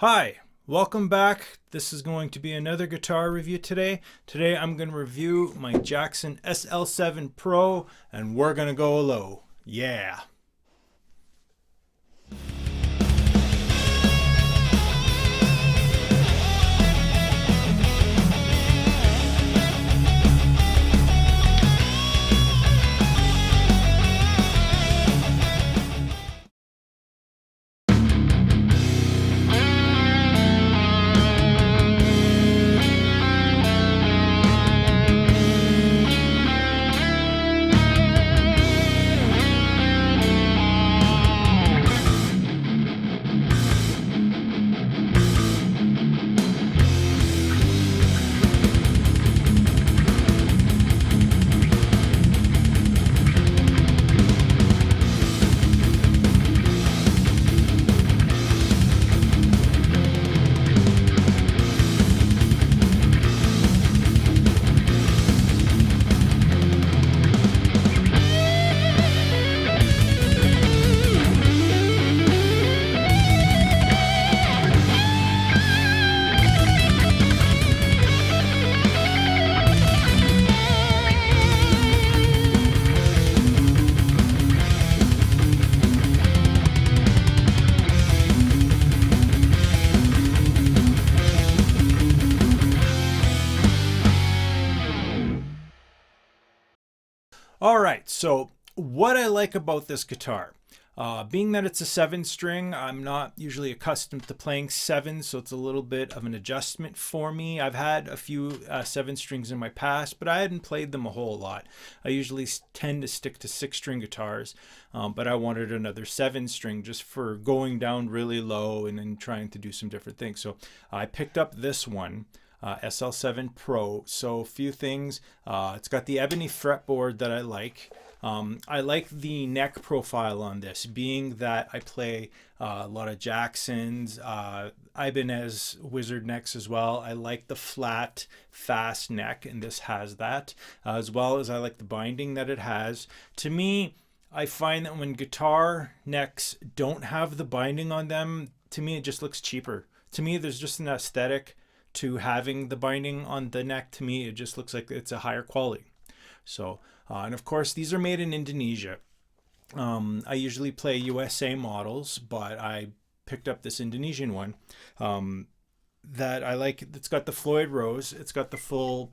Hi, welcome back. This is going to be another guitar review today. Today I'm going to review my Jackson SL7 Pro and we're going to go low. Yeah. All right, so what I like about this guitar, being that it's a 7-string, I'm not usually accustomed to playing 7, so it's a little bit of an adjustment for me. I've had a few 7-strings in my past, but I hadn't played them a whole lot. I usually tend to stick to 6-string guitars, but I wanted another 7-string just for going down really low and then trying to do some different things. So I picked up this one. SL7 Pro. So a few things. It's got the ebony fretboard that I like. I like the neck profile on this, being that I play a lot of Jacksons, Ibanez Wizard necks as well. I like the flat, fast neck, and this has that, as well as I like the binding that it has. To me, I find that when guitar necks don't have the binding on them, to me it just looks cheaper. To me, there's just an aesthetic to having the binding on the neck. To me, it just looks like it's a higher quality. So, and of course, these are made in Indonesia. I usually play USA models, but I picked up this Indonesian one that I like. It's got the Floyd Rose. It's got the full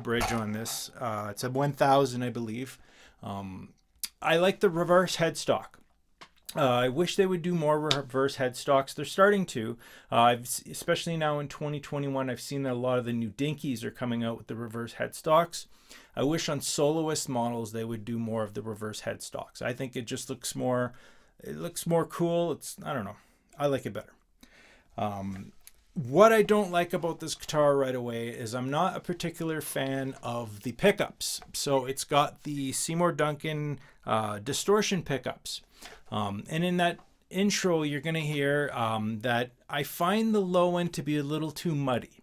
bridge on this. It's a 1000, I believe. I like the reverse headstock. I wish they would do more reverse headstocks. They're starting to. Especially now in 2021, I've seen that a lot of the new Dinkies are coming out with the reverse headstocks. I wish on Soloist models they would do more of the reverse headstocks. I think it just looks more, cool. I don't know. I like it better. What I don't like about this guitar right away is I'm not a particular fan of the pickups. So it's got the Seymour Duncan distortion pickups. And in that intro, you're going to hear that I find the low end to be a little too muddy.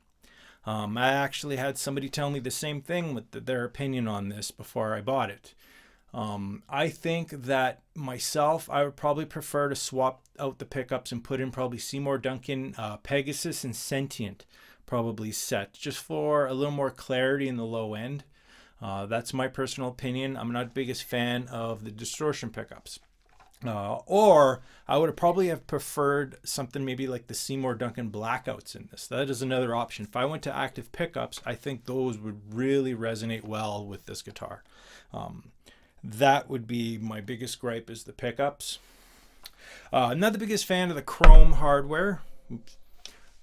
I actually had somebody tell me the same thing with their opinion on this before I bought it. I think that myself, I would probably prefer to swap out the pickups and put in probably Seymour Duncan Pegasus and Sentient probably set, just for a little more clarity in the low end. That's my personal opinion. I'm not the biggest fan of the distortion pickups. Or I would probably have preferred something maybe like the Seymour Duncan Blackouts in this. That is another option. If I went to active pickups, I think those would really resonate well with this guitar. That would be my biggest gripe, is the pickups. I'm not the biggest fan of the chrome hardware.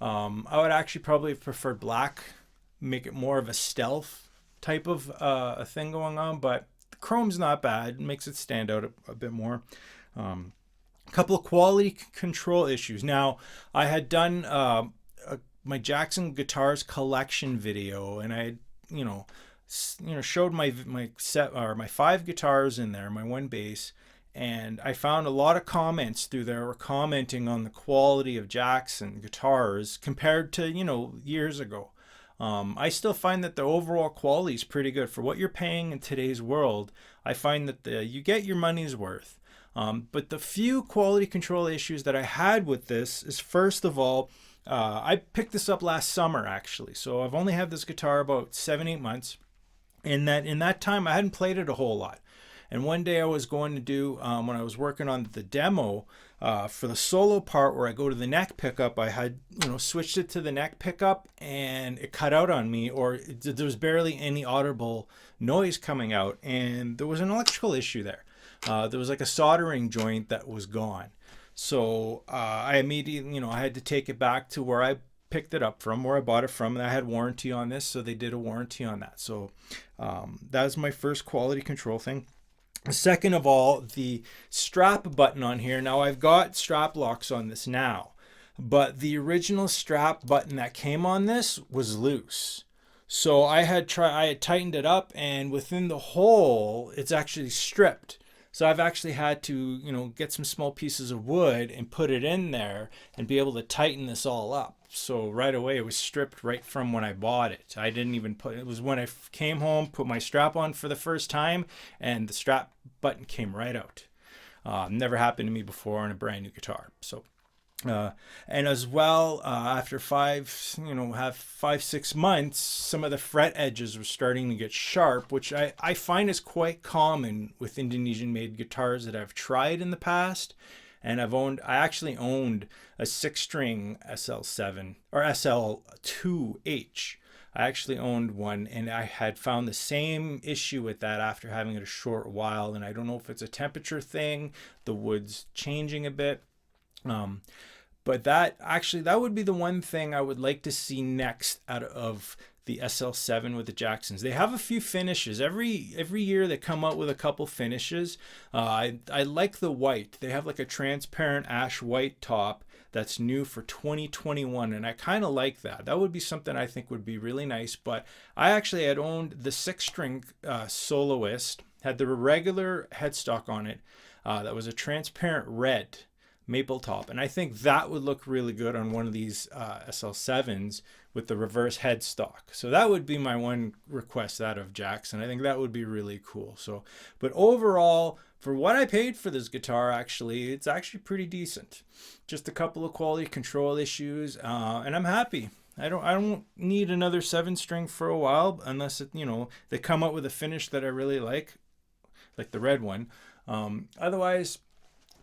I would actually probably have preferred black, make it more of a stealth type of a thing going on, but the chrome's not bad. It makes it stand out a bit more. A couple of quality control issues. Now, I had done my Jackson guitars collection video, and I, showed my set, or my 5 guitars in there, my 1 bass, and I found a lot of comments through there were commenting on the quality of Jackson guitars compared to years ago. I still find that the overall quality is pretty good for what you're paying in today's world. I find that you get your money's worth. But the few quality control issues that I had with this is, first of all, I picked this up last summer actually. So I've only had this guitar about 7-8 months. In that time, I hadn't played it a whole lot. And one day I was going to do, when I was working on the demo, for the solo part where I go to the neck pickup, I had, switched it to the neck pickup and it cut out on me, or there was barely any audible noise coming out. And there was an electrical issue there. There was like a soldering joint that was gone. So I immediately, I had to take it back to where I picked it up from, where I bought it from, and I had warranty on this, so they did a warranty on that. So that was my first quality control thing. Second of all, the strap button on here. Now I've got strap locks on this now, but the original strap button that came on this was loose. So I had tightened it up, and within the hole, it's actually stripped. So I've actually had to, get some small pieces of wood and put it in there and be able to tighten this all up. So right away it was stripped right from when I bought it. I didn't even it was when I came home, put my strap on for the first time, and the strap button came right out. Never happened to me before on a brand new guitar. So and as well, after 5-6 months, some of the fret edges were starting to get sharp, which I find is quite common with Indonesian made guitars that I've tried in the past. And I actually owned a 6-string SL7 or SL2H. I actually owned one, and I had found the same issue with that after having it a short while. And I don't know if it's a temperature thing, the wood's changing a bit. But that would be the one thing I would like to see next out of the SL7 with the Jacksons. They have a few finishes. Every year they come out with a couple finishes. I like the white. They have like a transparent ash white top that's new for 2021, and I kind of like that. That would be something I think would be really nice. But I actually had owned the 6-string Soloist, had the regular headstock on it. That was a transparent red maple top, and I think that would look really good on one of these SL7s with the reverse headstock. So that would be my one request out of Jackson. I think that would be really cool. So, but overall, for what I paid for this guitar, it's actually pretty decent. Just a couple of quality control issues, and I'm happy. I don't need another 7-string for a while, unless they come up with a finish that I really like the red one. Otherwise,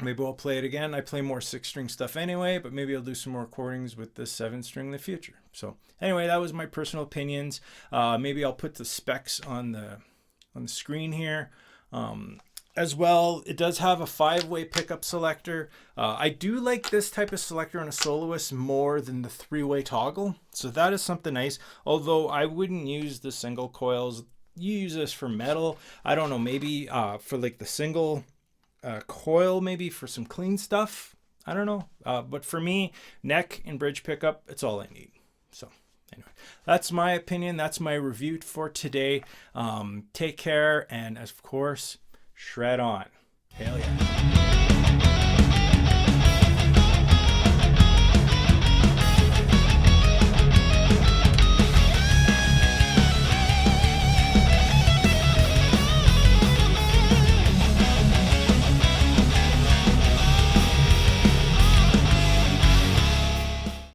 maybe I'll play it again. I play more 6-string stuff anyway, but maybe I'll do some more recordings with this 7-string in the future. So anyway, that was my personal opinions. Maybe I'll put the specs on the screen here. As well, it does have a 5-way pickup selector. I do like this type of selector on a Soloist more than the 3-way toggle. So that is something nice. Although I wouldn't use the single coils. You use this for metal. I don't know, maybe for like the single coil, maybe for some clean stuff. I don't know. But for me, neck and bridge pickup, it's all I need. So anyway, that's my opinion. That's my review for today. Take care, and of course, shred on. Hell yeah.